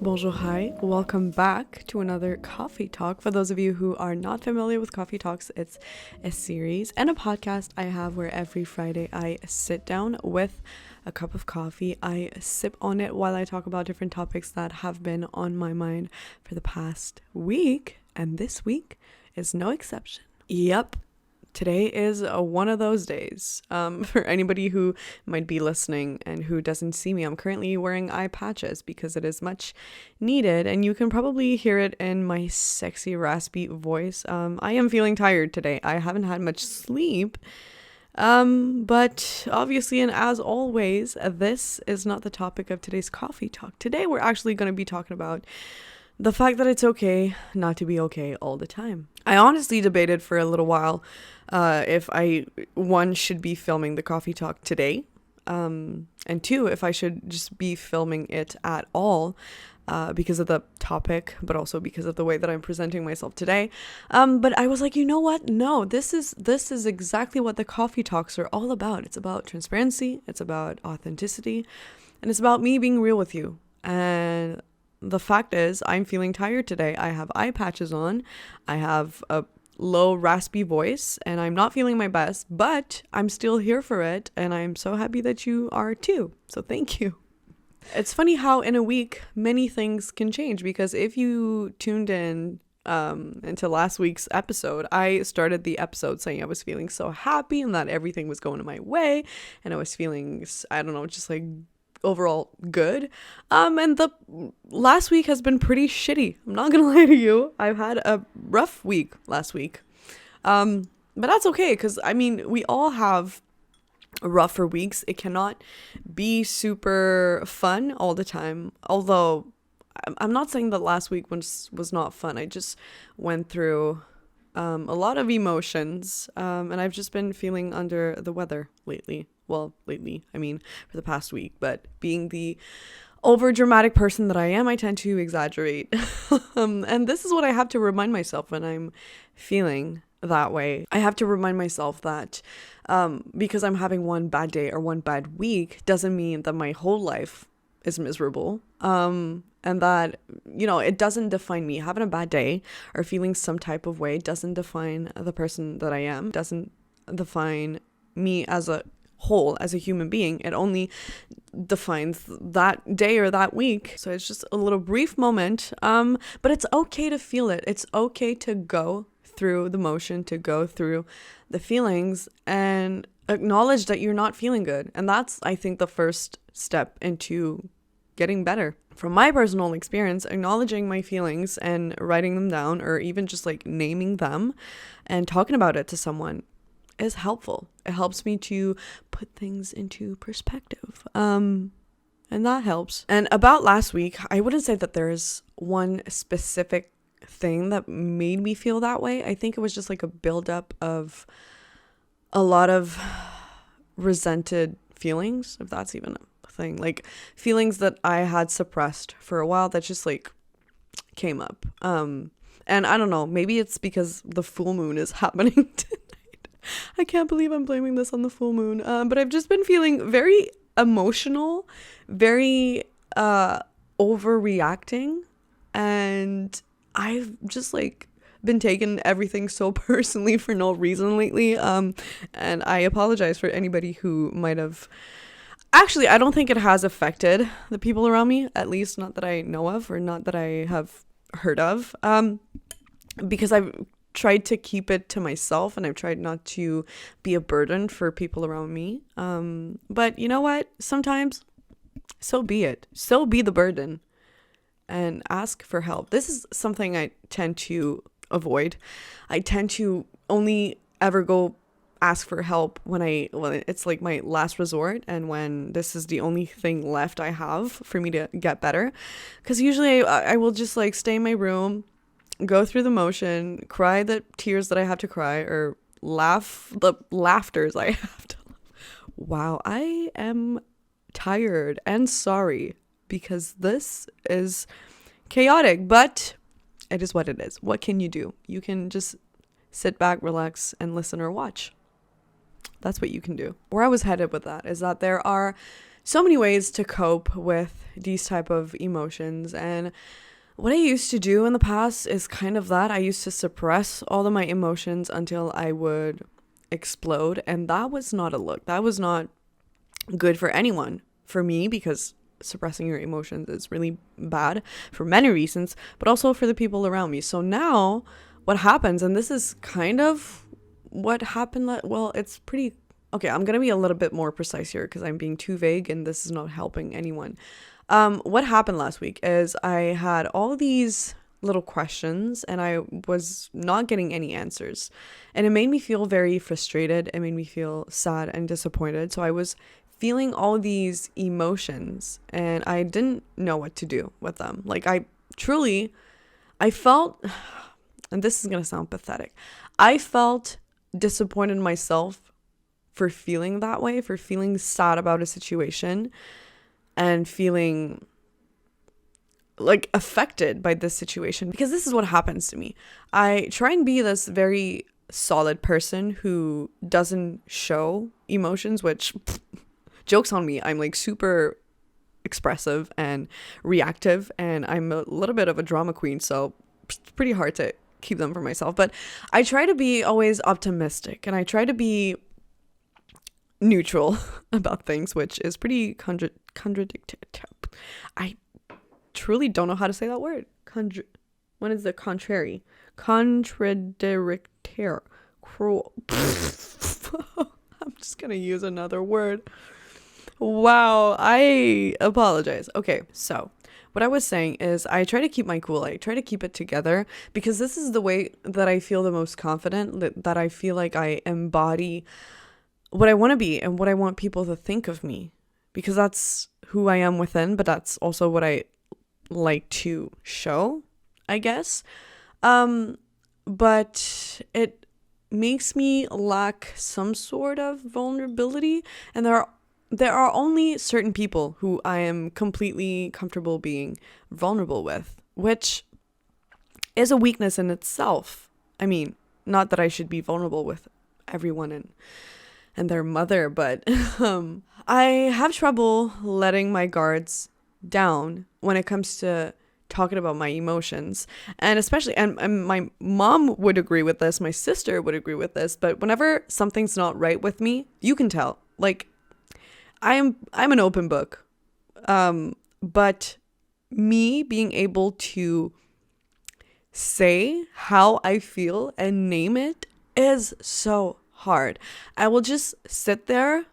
Bonjour, hi. Welcome back to another coffee talk. For those of you who are not familiar with coffee talks, it's a series and a podcast I have where every Friday I sit down with a cup of coffee. I sip on it while I talk about different topics that have been on my mind for the past week, and this week is no exception. Yep. Today is one of those days. For anybody who might be listening and who doesn't see me, I'm currently wearing eye patches because it is much needed, and you can probably hear it in my sexy, raspy voice. I am feeling tired today. I haven't had much sleep, but obviously, and as always, this is not the topic of today's coffee talk. Today, we're actually going to be talking about the fact that it's okay not to be okay all the time. I honestly debated for a little while if I, one, should be filming the coffee talk today, and two, if I should just be filming it at all, because of the topic, but also because of the way that I'm presenting myself today. But I was like, you know what? No, this is exactly what the coffee talks are all about. It's about transparency, it's about authenticity, and it's about me being real with you. And the fact is, I'm feeling tired today. I have eye patches on. I have a low, raspy voice, and I'm not feeling my best, but I'm still here for it, and I'm so happy that you are too. So thank you. It's funny how in a week, many things can change, because if you tuned in into last week's episode, I started the episode saying I was feeling so happy and that everything was going my way, and I was feeling, I don't know, just like overall good. And the last week has been pretty shitty. I'm not gonna lie to you. I've had a rough week last week. But that's okay, because I mean, we all have rougher weeks. It cannot be super fun all the time. Although I'm not saying that last week was not fun. I just went through a lot of emotions, and I've just been feeling under the weather lately. Well, lately, I mean, for the past week, but being the over dramatic person that I am, I tend to exaggerate. And this is what I have to remind myself when I'm feeling that way. I have to remind myself that because I'm having one bad day or one bad week doesn't mean that my whole life is miserable. And that, you know, it doesn't define me. Having a bad day or feeling some type of way doesn't define the person that I am, doesn't define me as a whole, as a human being. It only defines that day or that week. So it's just a little brief moment, but it's okay to feel it. It's okay to go through the motion, to go through the feelings and acknowledge that you're not feeling good. And that's, I think, the first step into getting better. From my personal experience, acknowledging my feelings and writing them down, or even just like naming them and talking about it to someone, is helpful. It helps me to put things into perspective. And that helps. And about last week, I wouldn't say that there's one specific thing that made me feel that way. I think it was just like a buildup of a lot of resented feelings, if that's even a thing. Like feelings that I had suppressed for a while that just like came up. And I don't know, maybe it's because the full moon is happening tonight. I can't believe I'm blaming this on the full moon. But I've just been feeling very emotional, very overreacting, and I've just like been taking everything so personally for no reason lately. And I apologize for anybody who might have. Actually, I don't think it has affected the people around me, at least not that I know of, or not that I have heard of. Because I've tried to keep it to myself, and I've tried not to be a burden for people around me. But you know what? Sometimes, so be it. So be the burden and ask for help. This is something I tend to avoid. I tend to only ever go ask for help when it's like my last resort, and when this is the only thing left I have for me to get better. Because usually I will just like stay in my room, go through the motion, cry the tears that I have to cry, or laugh the laughters I have to laugh. Wow, I am tired and sorry, because this is chaotic, but it is what it is. What can you do? You can just sit back, relax, and listen or watch. That's what you can do. Where I was headed with that is that there are so many ways to cope with these type of emotions. And what I used to do in the past is kind of that. I used to suppress all of my emotions until I would explode. And that was not a look. That was not good for anyone. For me, because suppressing your emotions is really bad for many reasons, but also for the people around me. So now what happens, and this is kind of what happened, well, it's pretty, okay, I'm going to be a little bit more precise here because I'm being too vague and this is not helping anyone. What happened last week is I had all these little questions and I was not getting any answers. And it made me feel very frustrated. It made me feel sad and disappointed. So I was feeling all these emotions and I didn't know what to do with them. Like I felt, and this is going to sound pathetic, I felt disappointed in myself for feeling that way, for feeling sad about a situation and feeling like affected by this situation, because this is what happens to me. I try and be this very solid person who doesn't show emotions, which jokes on me. I'm like super expressive and reactive and I'm a little bit of a drama queen, so it's pretty hard to keep them for myself. But I try to be always optimistic and I try to be neutral about things, which is pretty contradictory. I truly don't know how to say that word. When is the contrary? Contradictory. I'm just gonna use another word. Wow, I apologize. Okay, so what I was saying is I try to keep my cool. I try to keep it together because this is the way that I feel the most confident, that I feel like I embody what I want to be and what I want people to think of me, because that's who I am within, but that's also what I like to show, I guess. But it makes me lack some sort of vulnerability, and there are only certain people who I am completely comfortable being vulnerable with, which is a weakness in itself. I mean, not that I should be vulnerable with everyone and their mother, but I have trouble letting my guards down when it comes to talking about my emotions. And especially, and my mom would agree with this, my sister would agree with this, but whenever something's not right with me, you can tell. Like, I'm an open book. But me being able to say how I feel and name it is so hard. I will just sit there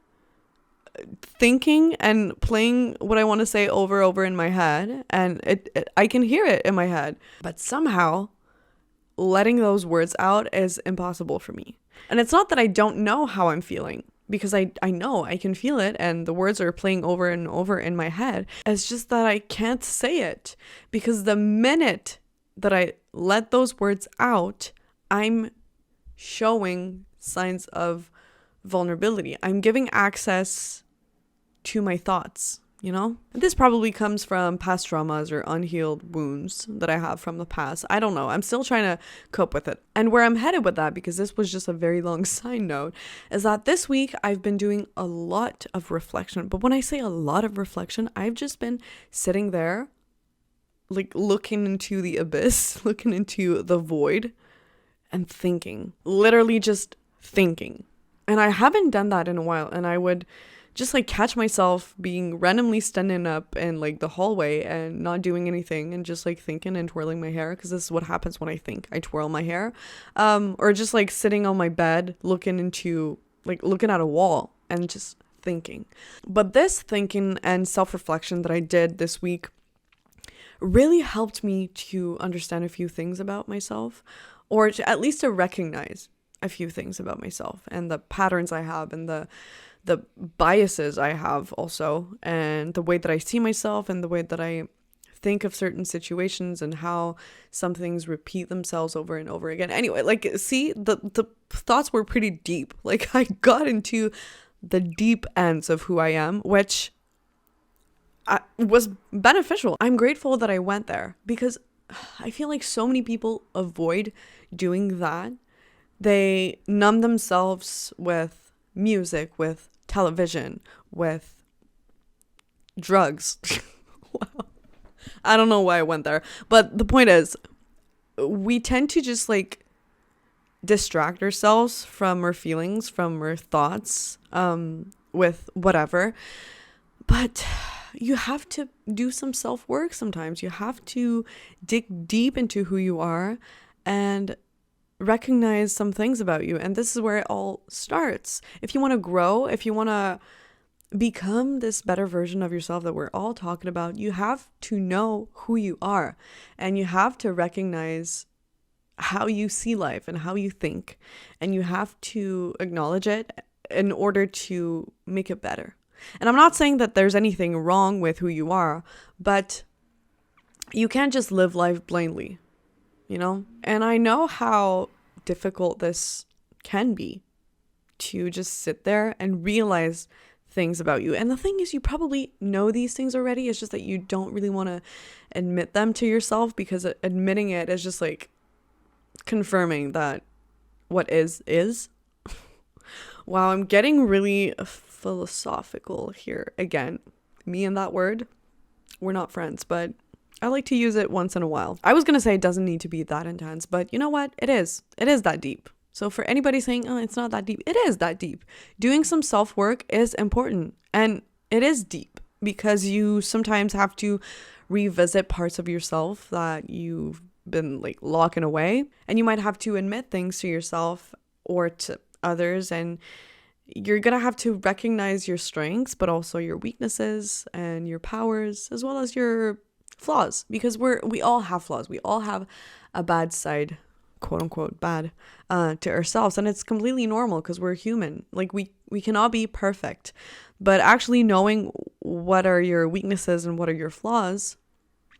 thinking and playing what I want to say over in my head, and I can hear it in my head, but somehow letting those words out is impossible for me. And it's not that I don't know how I'm feeling, because I know I can feel it and the words are playing over and over in my head. It's just that I can't say it, because the minute that I let those words out, I'm showing signs of vulnerability. I'm giving access to my thoughts, you know? This probably comes from past traumas or unhealed wounds that I have from the past. I don't know. I'm still trying to cope with it. And where I'm headed with that, because this was just a very long side note, is that this week I've been doing a lot of reflection. But when I say a lot of reflection, I've just been sitting there, like looking into the abyss, looking into the void and thinking, literally just thinking. And I haven't done that in a while. And I would just like catch myself being randomly standing up in like the hallway and not doing anything and just like thinking and twirling my hair, because this is what happens when I think. I twirl my hair, or just like sitting on my bed looking at a wall and just thinking. But this thinking and self-reflection that I did this week really helped me to understand a few things about myself, or to at least to recognize a few things about myself and the patterns I have and the biases I have also, and the way that I see myself and the way that I think of certain situations and how some things repeat themselves over and over again. Anyway, like, see, the thoughts were pretty deep. Like, I got into the deep ends of who I am, which was beneficial. I'm grateful that I went there, because I feel like so many people avoid doing that. They numb themselves with music, with television, with drugs. Wow. I don't know why I went there. But the point is, we tend to just like distract ourselves from our feelings, from our thoughts, with whatever. But you have to do some self-work sometimes. You have to dig deep into who you are and recognize some things about you. And this is where it all starts. If you want to grow, if you want to become this better version of yourself that we're all talking about, you have to know who you are, and you have to recognize how you see life and how you think, and you have to acknowledge it in order to make it better. And I'm not saying that there's anything wrong with who you are, but you can't just live life blindly, you know? And I know how difficult this can be, to just sit there and realize things about you. And the thing is, you probably know these things already. It's just that you don't really want to admit them to yourself, because admitting it is just like confirming that what is. Wow, I'm getting really philosophical here again. Me and that word, we're not friends, but I like to use it once in a while. I was going to say it doesn't need to be that intense, but you know what? It is. It is that deep. So for anybody saying, oh, it's not that deep, it is that deep. Doing some self-work is important, and it is deep because you sometimes have to revisit parts of yourself that you've been like locking away, and you might have to admit things to yourself or to others, and you're gonna have to recognize your strengths but also your weaknesses and your powers as well as your flaws, because we all have flaws. We all have a bad side, quote unquote bad, to ourselves, and it's completely normal because we're human. Like we cannot be perfect, but actually knowing what are your weaknesses and what are your flaws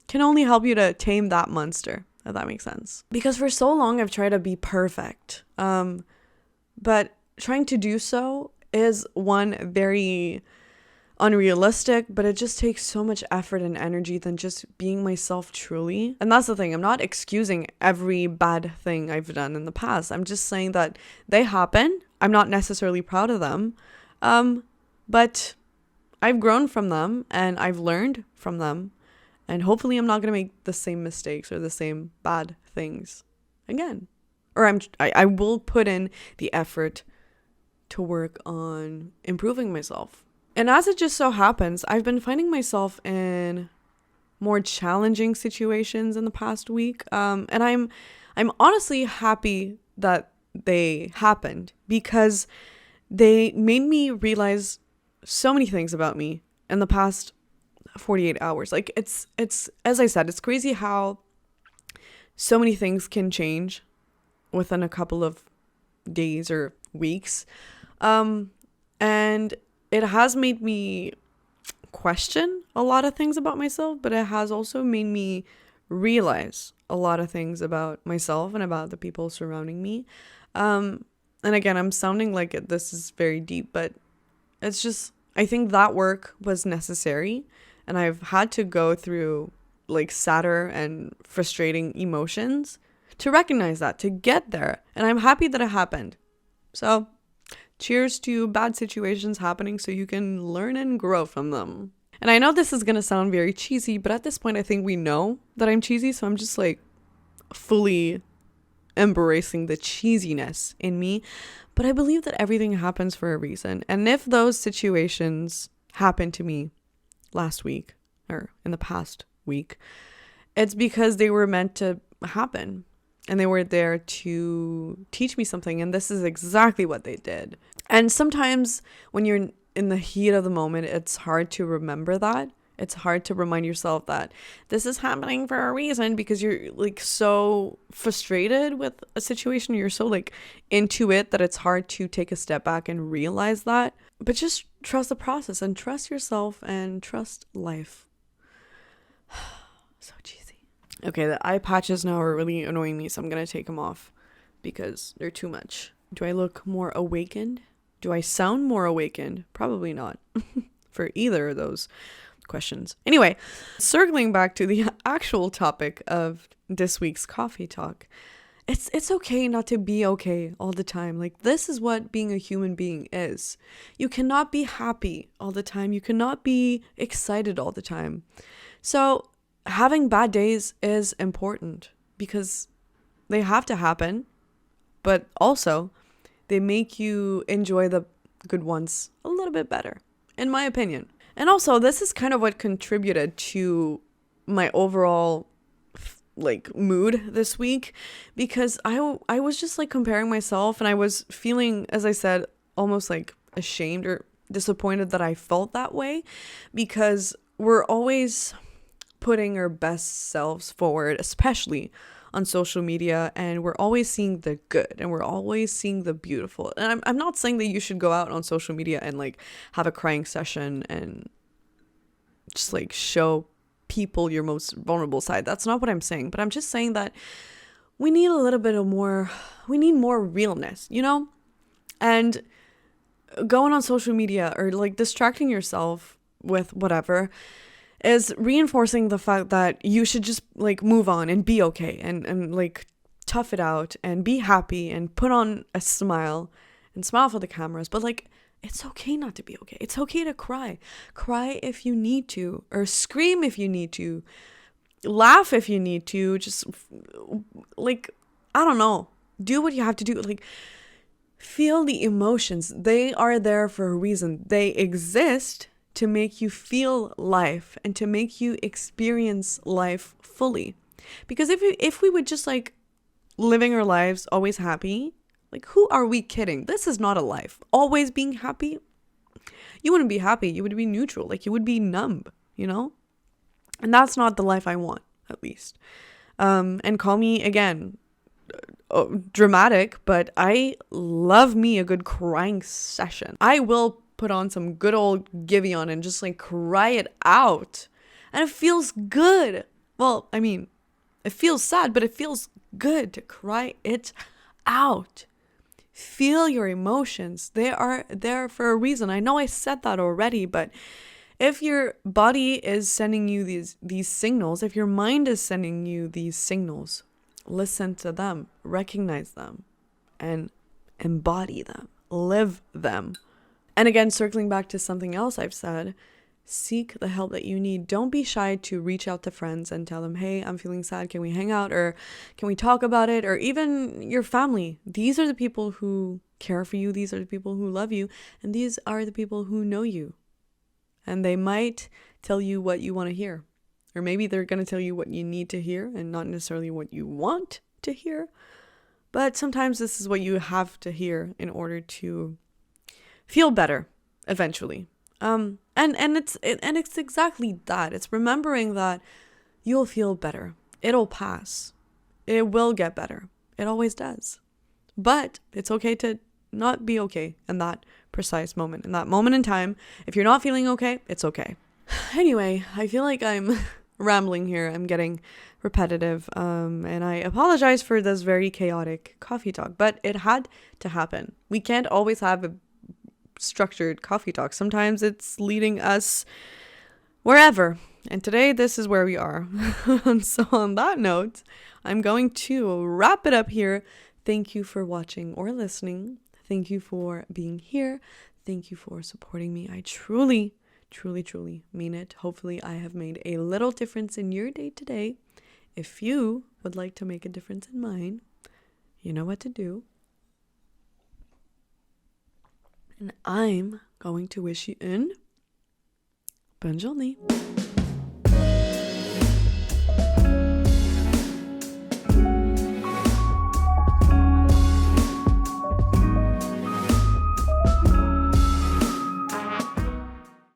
can only help you to tame that monster, if that makes sense. Because for so long I've tried to be perfect, but trying to do so is one very unrealistic, but it just takes so much effort and energy than just being myself truly. And that's the thing, I'm not excusing every bad thing I've done in the past. I'm just saying that they happen. I'm not necessarily proud of them, but I've grown from them and I've learned from them, and hopefully I'm not going to make the same mistakes or the same bad things again. Or I will put in the effort to work on improving myself. And as it just so happens, I've been finding myself in more challenging situations in the past week. And I'm honestly happy that they happened, because they made me realize so many things about me in the past 48 hours. Like it's as I said, it's crazy how so many things can change within a couple of days or weeks. And it has made me question a lot of things about myself, but it has also made me realize a lot of things about myself and about the people surrounding me. And again, I'm sounding like this is very deep, but it's just, I think that work was necessary, and I've had to go through like sadder and frustrating emotions to recognize that, to get there. And I'm happy that it happened. So cheers to bad situations happening so you can learn and grow from them. And I know this is going to sound very cheesy, but at this point I think we know that I'm cheesy, so I'm just like fully embracing the cheesiness in me. But I believe that everything happens for a reason. And if those situations happened to me last week or in the past week, it's because they were meant to happen. And they were there to teach me something. And this is exactly what they did. And sometimes when you're in the heat of the moment, it's hard to remember that. It's hard to remind yourself that this is happening for a reason, because you're like so frustrated with a situation. You're so like into it that it's hard to take a step back and realize that. But just trust the process and trust yourself and trust life. So cheesy. Okay, the eye patches now are really annoying me, so I'm going to take them off because they're too much. Do I look more awakened? Do I sound more awakened? Probably not for either of those questions. Anyway, circling back to the actual topic of this week's coffee talk, it's okay not to be okay all the time. Like, this is what being a human being is. You cannot be happy all the time. You cannot be excited all the time. So having bad days is important because they have to happen, but also they make you enjoy the good ones a little bit better, in my opinion. And also, this is kind of what contributed to my overall like mood this week, because I was just like comparing myself, and I was feeling, as I said, almost like ashamed or disappointed that I felt that way, because we're always putting our best selves forward, especially on social media, and we're always seeing the good and we're always seeing the beautiful. And I'm not saying that you should go out on social media and like have a crying session and just like show people your most vulnerable side. That's not what I'm saying, but I'm just saying that we need a little bit of more, we need more realness, you know? And going on social media or like distracting yourself with whatever is reinforcing the fact that you should just like move on and be okay and like tough it out and be happy and put on a smile and smile for the cameras. But like, it's okay not to be okay. It's okay to cry. Cry if you need to, or scream if you need to, laugh if you need to. Just like, I don't know, do what you have to do. Like, feel the emotions. They are there for a reason. They exist to make you feel life and to make you experience life fully. Because if we would just like living our lives always happy, like, who are we kidding? This is not a life. Always being happy. You wouldn't be happy. You would be neutral. Like, you would be numb, you know? And that's not the life I want, at least. And call me, again, dramatic, but I love me a good crying session. I will put on some good old Giveon and just like cry it out. And it feels good. Well, I mean, it feels sad, but it feels good to cry it out. Feel your emotions. They are there for a reason. I know I said that already, but if your body is sending you these signals, if your mind is sending you these signals, listen to them, recognize them, and embody them, live them. And again, circling back to something else I've said, seek the help that you need. Don't be shy to reach out to friends and tell them, hey, I'm feeling sad. Can we hang out? Or can we talk about it? Or even your family. These are the people who care for you. These are the people who love you. And these are the people who know you. And they might tell you what you want to hear. Or maybe they're going to tell you what you need to hear and not necessarily what you want to hear. But sometimes this is what you have to hear in order to feel better eventually. And it's exactly that. It's remembering that you'll feel better. It'll pass. It will get better. It always does. But it's okay to not be okay in that precise moment. In that moment in time, if you're not feeling okay, it's okay. Anyway, I feel like I'm rambling here. I'm getting repetitive. And I apologize for this very chaotic coffee talk, but it had to happen. We can't always have a structured coffee talk. Sometimes it's leading us wherever, and today this is where we are. So on that note, I'm going to wrap it up here. Thank you for watching or listening. Thank you for being here. Thank you for supporting me. I truly mean it. Hopefully I have made a little difference in your day today. If you would like to make a difference in mine, you know what to do. And I'm going to wish you une bonne journée.